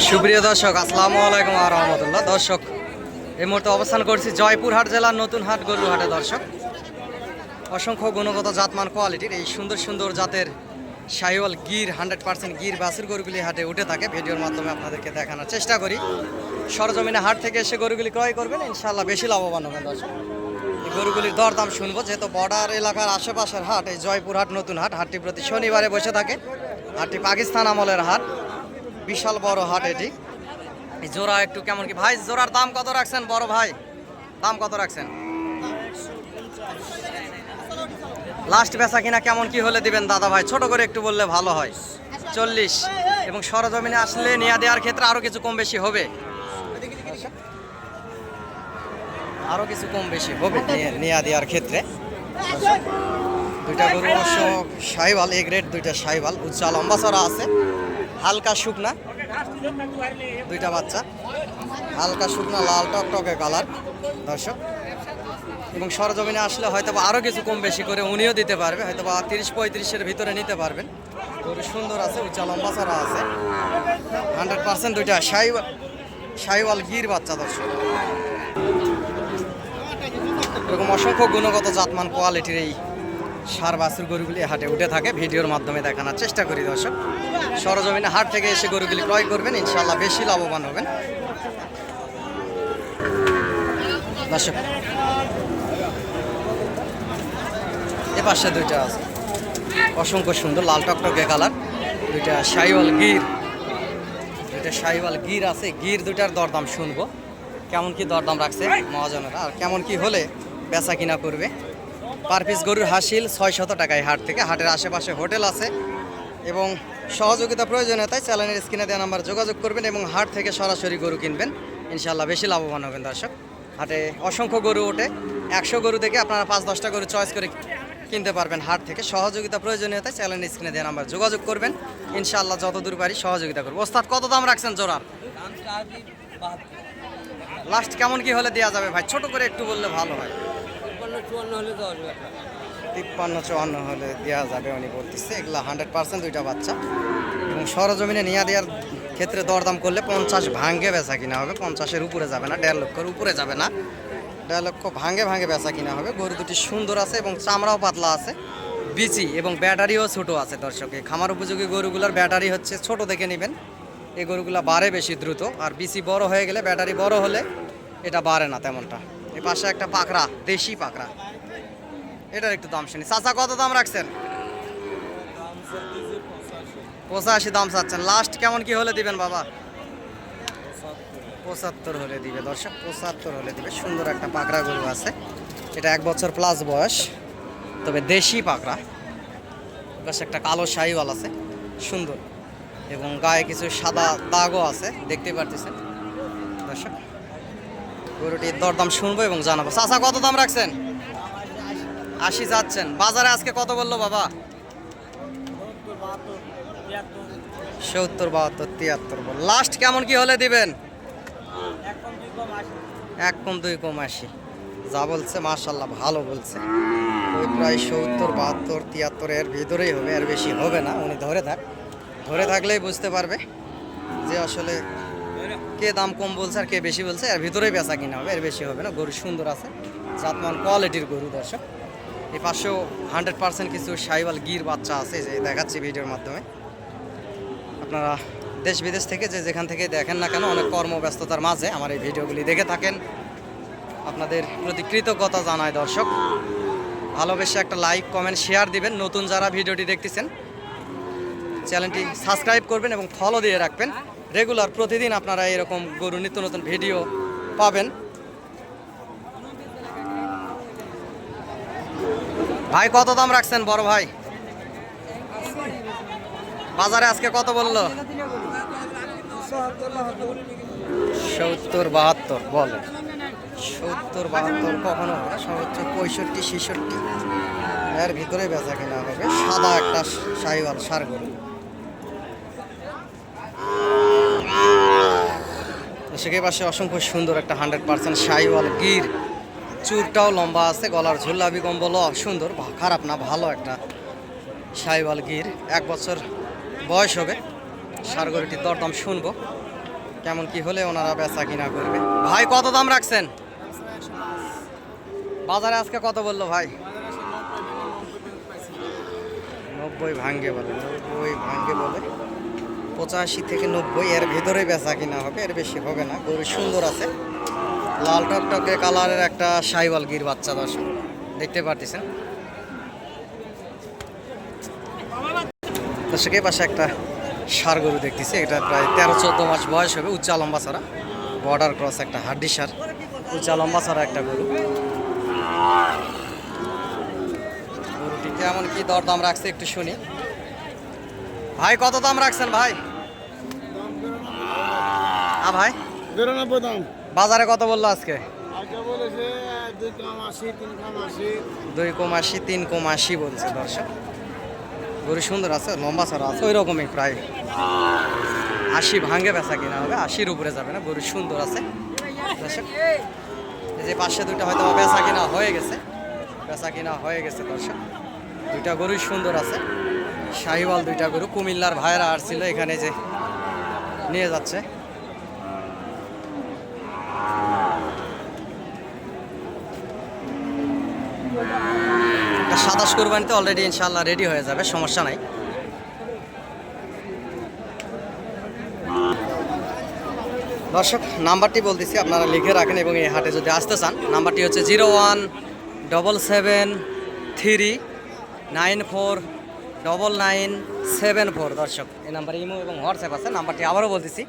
সুপ্রিয় দর্শক, আসসালামু আলাইকুম ওয়া রাহমাতুল্লাহ। দর্শক, এই মুহূর্তে অবস্থান করছি জয়পুরহাট জেলার নতুন হাট গরুর হাটে। দর্শক, অসংখ্য গুণগত জাতমান কোয়ালিটির এই সুন্দর সুন্দর জাতের শাহিওয়াল গির 100% গির বাছুর গরুগুলি হাটে উঠে থাকে। ভিডিওর মাধ্যমে আপনাদেরকে দেখানোর চেষ্টা করি। সরজমিনে হাট থেকে এসে গরুগুলি ক্রয় করবেন, ইনশাআল্লাহ বেশি লাভবান হবেন। দর্শক, এই গরুগুলির দরদাম শুনবো, যেহেতু বর্ডার এলাকার আশেপাশের হাট এই জয়পুরহাট নতুন হাট। হাটটি প্রতি শনিবারে বসে থাকে। হাটটি পাকিস্তান আমলের হাট, বিশাল বড় হাট এটি। এই জোড়া একটু কেমন কি ভাই, জোড়ার দাম কত রাখছেন বড় ভাই? দাম কত রাখছেন? লাস্ট বেচা কিনা কেমন কি হলে দিবেন দাদা ভাই? ছোট করে একটু বললে ভালো হয়। 40। এবং সরজমিনে আসলে নিয়া দেওয়ার ক্ষেত্রে আরো কিছু কম বেশি হবে, আরো কিছু কম বেশি হবে নিয়া দেওয়ার ক্ষেত্রে। দুইটা গরু অবশ্য শাহিওয়াল, এ গ্রেড দুইটা শাহিওয়াল, উচ্চা লম্বা চড়া আছে, হালকা শুকনা দুইটা বাচ্চা, হালকা শুকনা লাল টকটকে কালার। দর্শক, এবং সরজমিনে আসলে হয়তো আরও কিছু কম বেশি করে উনিও দিতে পারবে, হয়তো 30-35-এর ভিতরে নিতে পারবেন। গরু সুন্দর আছে, উচ্চা লম্বা চড়া আছে, 100% দুইটা শাহিওয়াল গির বাচ্চা। দর্শক, এরকম অসংখ্য গুণগত জাতমান কোয়ালিটির এই সার বাছুর গরুগুলি হাটে উঠে থাকে। ভিডিওর মাধ্যমে দেখানোর চেষ্টা করি। দর্শক, সরজমিনে হাট থেকে এসে গরুগুলি ক্রয় করবেন, ইনশাআল্লাহ বেশি লাভবান হবেন। দর্শক, এ পাশে দুইটা আছে, অসংখ্য সুন্দর লাল টকটকে কালার, দুইটা শাহিওয়াল গির, দুইটা শাহিওয়াল গির আছে। গির দুইটার দরদাম শুনবো, কেমন কি দরদাম রাখছে মহাজনেরা, আর কেমন কি হলে বেচা কিনা করবে। পার পিস গরুর হাসিল 600 টাকায় হাট থেকে। হাটের আশেপাশে হোটেল আছে, এবং সহযোগিতা প্রয়োজনীয়তায় চ্যানেলের স্ক্রিনে দেওয়া নাম্বার যোগাযোগ করবেন এবং হাট থেকে সরাসরি গরু কিনবেন, ইনশাআল্লাহ বেশি লাভবান হবেন। দর্শক, হাটে অসংখ্য গরু ওঠে, 100 গরু থেকে আপনারা 5-10টা গরু চয়েস করে কিনতে পারবেন হাট থেকে। সহযোগিতা প্রয়োজনীয়তায় চ্যানেলের স্ক্রিনে দেওয়া নাম্বার যোগাযোগ করবেন, ইনশাআল্লাহ যতদূর পারি সহযোগিতা করবো। ওস্তাদ, কত দাম রাখছেন জোড়ার? লাস্ট কেমন কি হলে দেওয়া যাবে ভাই? ছোট করে একটু বললে ভালো হয়। 53-54 হলে দেওয়া যাবে উনি বলতেছে। এগুলা 100% দুইটা বাচ্চা, এবং সরজমিনে নিয়ে দেওয়ার ক্ষেত্রে দরদাম করলে 50 ভাঙ্গে বেচা কিনা হবে। 50-এর উপরে যাবে না, 1.5 লক্ষের উপরে যাবে না, 1.5 লক্ষ ভাঙ্গে ভাঙ্গে বেচা কিনা হবে। গরু দুটি সুন্দর আছে এবং চামড়াও পাতলা আছে, বিচি এবং ব্যাটারিও ছোট আছে। দর্শক, এই খামার উপযোগী গরুগুলোর ব্যাটারি হচ্ছে ছোট দেখে নেবেন। এই গরুগুলো বাড়ে বেশি দ্রুত, আর বিচি বড় হয়ে গেলে, ব্যাটারি বড় হলে এটা বাড়ে না তেমনটা। এই পাশে একটা পাকড়া, দেশি পাকড়া, এটার একটু দাম শুনি। চাচা, কত দাম রাখছেন? 85 দাম চাচ্ছেন। লাস্ট কেমন কি হলে দিবেন বাবা? 75 হলে দিবে। দর্শক, 75 হলে দিবে। সুন্দর একটা পাকড়া গরু আছে, এটা 1 বছর প্লাস বয়স, তবে দেশি পাকড়া। পাশে একটা কালো শাহিওয়াল আছে, সুন্দর, এবং গায়ে কিছু সাদা দাগও আছে, দেখতে পারতেছেন। দর্শক, গরুটির দরদাম শুনবো এবং জানাবো। চাচা, কত দাম রাখছেন? 80 যাচ্ছেন। বাজারে আজকে কত বললো বাবা? 70, 72, 73 বল। লাস্ট কেমন কি হলে দিবেন? 1 কম 2 কম 80 যা বলছে, মাশাআল্লাহ ভালো বলছে। ওই প্রায় 70, 72, 73 এর ভিতরেই হবে, এর বেশি হবে না। উনি ধরে থাকলেই বুঝতে পারবে যে আসলে কে দাম কম বলছে আর কে বেশি বলছে। এর ভিতরেই বেচা কিনা হবে, এর বেশি হবে না। গরু সুন্দর আছে, জাতমান কোয়ালিটির গরু। দর্শক, এই পাশেও 100% কিছু শাহিওয়াল গির বাচ্চা আছে, যে দেখাচ্ছি ভিডিওর মাধ্যমে। আপনারা দেশ বিদেশ থেকে যে যেখান থেকে দেখেন না কেন, অনেক কর্মব্যস্ততার মাঝে আমার এই ভিডিওগুলি দেখে থাকেন, আপনাদের প্রতি কৃতজ্ঞতা জানায়। দর্শক, ভালোবেসে একটা লাইক, কমেন্ট, শেয়ার দিবেন। নতুন যারা ভিডিওটি দেখতেছেন, চ্যানেলটি সাবস্ক্রাইব করবেন এবং ফলো দিয়ে রাখবেন। রেগুলার প্রতিদিন আপনারা এরকম গরু নিত্য নতুন ভিডিও পাবেন। ভাই, কত দাম রাখছেন বড় ভাই? বাজারে আজকে কত বললো? 70, 72 বলে। 70, 72 কখনো সর্বোচ্চ 65, 66 এর ভিতরে বেচা কিনা হবে। সাদা একটা শাহিওয়াল ষাঁড় গরু। সেখানে পাশে অসংখ্য সুন্দর একটা 100% শাহিওয়াল গির, চুরটাও লম্বা আছে, গলার ঝুল্লাবি কম্বলও সুন্দর, খারাপ না, ভালো একটা শাহিওয়াল গির। 1 বছর বয়স হবে, ষাঁড় গরুটির দরদাম শুনবো, কেমন কি হলে ওনারা বেচা কিনা করবে। ভাই কত দাম রাখছেন? বাজারে আজকে কত বললো ভাই? 90 ভাঙ্গে বলে, 90 ভাঙ্গে বলে, 85 থেকে 90 এর ভিতরে বেচা কিনা হবে, এর বেশি হবে না। গরু সুন্দর আছে, লাল টকটকে কালারের একটা শাহিওয়াল গির বাচ্চা দর্শক দেখতে পারতেছেন। দর্শক এই পাশে একটা ষাঁড় গরু দেখতেছি, এটা প্রায় 13-14 মাস বয়স হবে, উচ্চা লম্বা ছাড়া, বর্ডার ক্রস একটা হাড্ডি ষাঁড়, উচ্চা লম্বা ছাড়া একটা গরু। গরুটি কেমন কি দরদাম রাখছে একটু শুনি। ভাই কত দাম রাখছেন ভাই? ভাই 92 দাম। বাজারে কত বললো আজকে? আজকে বলেছে 2.80, 3.80। 2.80, 3.80 বলছে দর্শক। গরু সুন্দর আছে, লম্বা ছাড়া আছে, ওই রকমই প্রায় 80 ভাঙ্গে বেচা কিনা হবে, 80-র উপরে যাবে না। গরু সুন্দর আছে দর্শক। এই যে পাশে দুইটা হয়তো বেচা কিনা হয়ে গেছে, বেচা কিনা হয়ে গেছে দর্শক। দুইটা গরুই সুন্দর আছে, শাহিওয়াল দুইটা গরু। কুমিল্লার ভাইরা আসছিল এখানে, যে নিয়ে যাচ্ছে। সাতাশ কোরবানিতে অলরেডি ইনশাল্লাহ রেডি হয়ে যাবে, সমস্যা নাই। দর্শক নাম্বারটি বলতেছি, আপনারা লিখে রাখেন এবং এই হাটে যদি আসতে চান, নাম্বারটি হচ্ছে 01773949974। দর্শক এই নাম্বারে ইমো এবং হোয়াটসঅ্যাপ আছে। নাম্বারটি আবারও বলতেছি,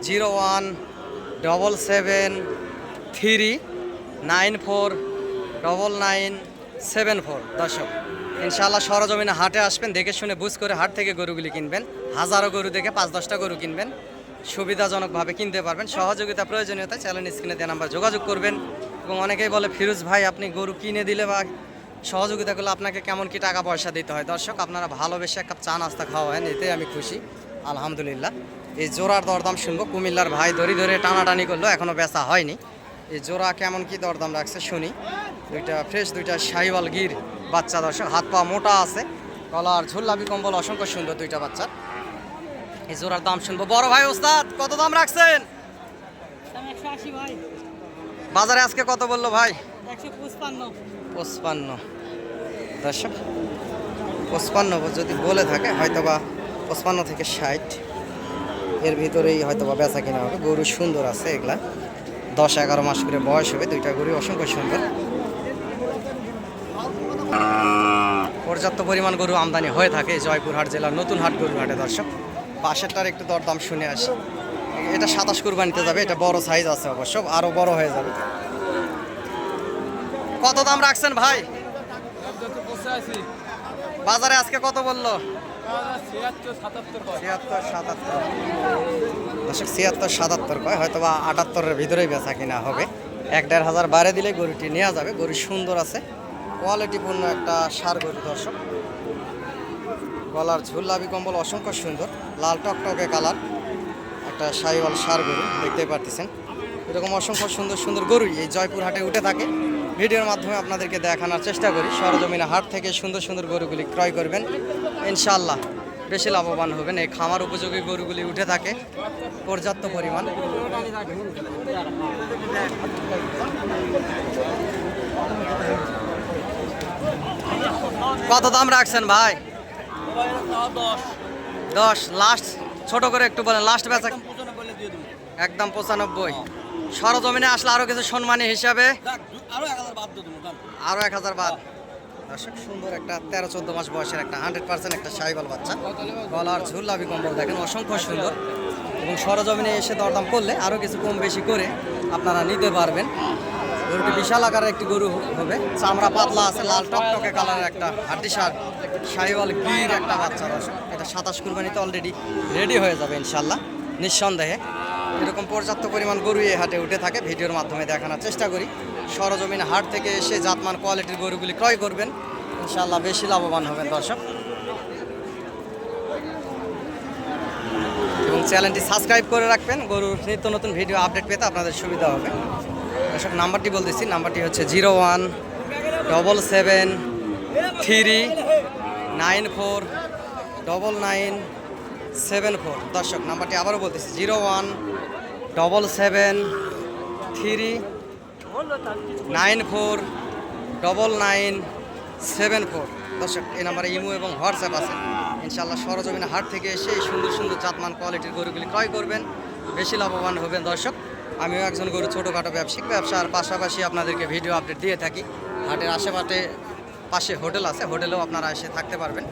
01773949974। দর্শক ইনশাআল্লাহ সরজমিনে হাটে আসবেন, দেখে শুনে বুঝ করে হাট থেকে গরুগুলি কিনবেন। হাজারো গরু দেখে 5-10টা গরু কিনবেন, সুবিধাজনকভাবে কিনতে পারবেন। সহযোগিতা প্রয়োজনীয়তা চ্যানেল স্ক্রিনে দেওয়া নাম্বার যোগাযোগ করবেন। এবং অনেকেই বলে, ফিরোজ ভাই আপনি গরু কিনে দিলে বা সহযোগিতা করলে আপনাকে কেমন কি টাকা পয়সা দিতে হয়? দর্শক আপনারা ভালোবেসে এক কাপ চা নাস্তা খাওয়াবেন, এতেই আমি খুশি, আলহামদুলিল্লাহ। এই জোড়ার দরদাম শুনবো। কুমিল্লার ভাই ধরে ধরে টানাটানি করলো, এখনও বেচা হয়নি। এই জোড়া কেমন কি দরদাম রাখছে শুনি। দুইটা ফ্রেশ, দুইটা শাহিওয়াল গির বাচ্চা দর্শক, হাত পা মোটা আছে, গলার ঝুল্লাবি কম্বল অসংখ্য সুন্দর দুইটা বাচ্চার। এই জোড়ার দাম শুনবো। বড় ভাই ওস্তাদ কত দাম রাখছেন? 180 ভাই। বাজারে আজকে কত বললো ভাই? 155। দর্শক 55 যদি বলে থাকে, হয়তোবা 55 থেকে 60 এর ভিতরেই হয়তোবা বেচা কিনা হবে। গরু সুন্দর আছে, এগুলা 10-11 মাস করে বয়স হবে। দুইটা গরু অসংখ্য সুন্দর, পর্যাপ্ত পরিমাণ গরু আমদানি হয়ে থাকে জয়পুরহাট জেলার নতুন হাট গরু হাটে। দর্শক পাশেরটার একটু দরদাম শুনে আসি। এটা 27 কোরবানিতে যাবে, এটা বড় সাইজ আছে, অবশ্য আরো বড় হয়ে যাবে। কত দাম রাখছেন ভাই? বাজারে আজকে কত বললো? 76-77। দর্শক 76-77 কয়, হয়তো বা 78-এর ভিতরেই বেচা কিনা হবে। 1-1.5 হাজার বাড়ে দিলে গরুটি নেওয়া যাবে। গরু সুন্দর আছে, কোয়ালিটিপূর্ণ একটা ষাঁড় গরু দর্শক। গলার ঝুল্লাবি কম্বল অসংখ্য সুন্দর, লাল টকটকে কালার একটা শাহিওয়াল ষাঁড় গরু দেখতে পারতেছেন। এরকম অসংখ্য সুন্দর সুন্দর গরুই এই জয়পুর হাটে উঠে থাকে। ভিডিওর মাধ্যমে আপনাদেরকে দেখানোর চেষ্টা করি। সরজমিনে হাট থেকে সুন্দর সুন্দর গরুগুলি ক্রয় করবেন, ইনশাআল্লাহ বেশি লাভবান হবেন। এই খামার উপযোগী গরুগুলি উঠে থাকে পর্যাপ্ত পরিমাণ। কত দাম রাখছেন ভাই? 10 লাস্ট, ছোট করে একটু বলেন, লাস্ট বেচা একদম 95। সরজমিনে আসলে আরো কিছু সম্মানী হিসাবে আরো 1000 বাদ। দর্শক সুন্দর একটা 13-14 মাস বয়সের একটা 100% একটা শাহিওয়াল বাচ্চা, গলার ঝুল্লাবি কম্বল দেখেন অসংখ্য সুন্দর। এবং সরজমিনে এসে দরদাম করলে আরো কিছু কম বেশি করে আপনারা নিতে পারবেন। গরুটি বিশাল আকারের একটি গরু হবে, চামড়া পাতলা আছে, লাল টকটকে কালারের একটা হাড্ডি ষাঁড় শাহিওয়াল গির একটা বাচ্চা। দর্শক এটা 27 কুরবানিতে অলরেডি রেডি হয়ে যাবে ইনশাল্লাহ, নিঃসন্দেহে। এরকম পর্যাপ্ত পরিমাণ গরু এই হাটে উঠে থাকে, ভিডিওর মাধ্যমে দেখানোর চেষ্টা করি। সরজমিন হাট থেকে এসে জাতমান কোয়ালিটির গরুগুলি ক্রয় করবেন, ইনশাল্লাহ বেশি লাভবান হবেন দর্শক। এবং চ্যানেলটি সাবস্ক্রাইব করে রাখবেন, গরুর নিত্য নতুন ভিডিও আপডেট পেতে আপনাদের সুবিধা হবে। দর্শক নাম্বারটি বলতেছি, নাম্বারটি হচ্ছে 017739499 74। দর্শক নাম্বারটি আবারও বলতেছি 017739499974। দর্শক এই নাম্বারে ইমো এবং হোয়াটসঅ্যাপ আছে। ইনশাআল্লাহ সরজমিনে হাট থেকে এসে এই সুন্দর সুন্দর জাতমান কোয়ালিটির গরুগুলি ক্রয় করবেন, বেশি লাভবান হবেন। দর্শক আমিও একজন গরু ছোটোখাটো ব্যবসায়িক ব্যবসার পাশাপাশি আপনাদেরকে ভিডিও আপডেট দিয়ে থাকি। হাটের আশেপাশে হোটেল আছে, হোটেলেও আপনারা এসে থাকতে পারবেন।